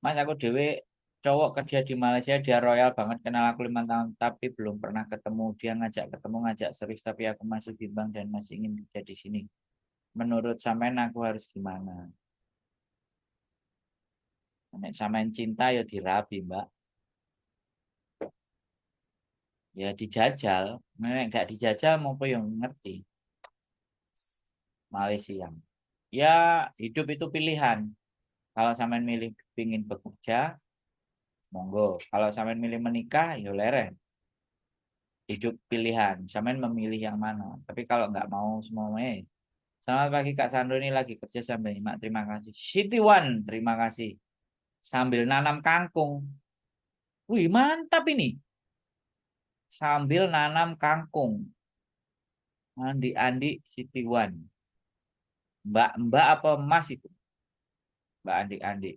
Mas aku dewe cowok kerja di Malaysia, dia royal banget, kenal aku 5 tahun tapi belum pernah ketemu. Dia ngajak ketemu, ngajak serius, tapi aku masih bimbang dan masih ingin kerja di sini. Menurut sampean aku harus gimana? Nek sampean cinta ya dirabi, Mbak. Ya dijajal. Nek nggak dijajal mau apa yang ngerti. Malaysia. Ya hidup itu pilihan. Kalau sampean milih pingin bekerja, monggo. Kalau sampean milih menikah, ya leren. Hidup pilihan. Sampean memilih yang mana. Tapi kalau nggak mau semuanya, selamat pagi Kak Sandro, ini lagi kerja sambil nyimak. Terima kasih. City One, terima kasih. Sambil nanam kangkung. Wih, mantap ini. Sambil nanam kangkung. Andi City One. Mbak-mbak apa Mas itu? Mbak Andi.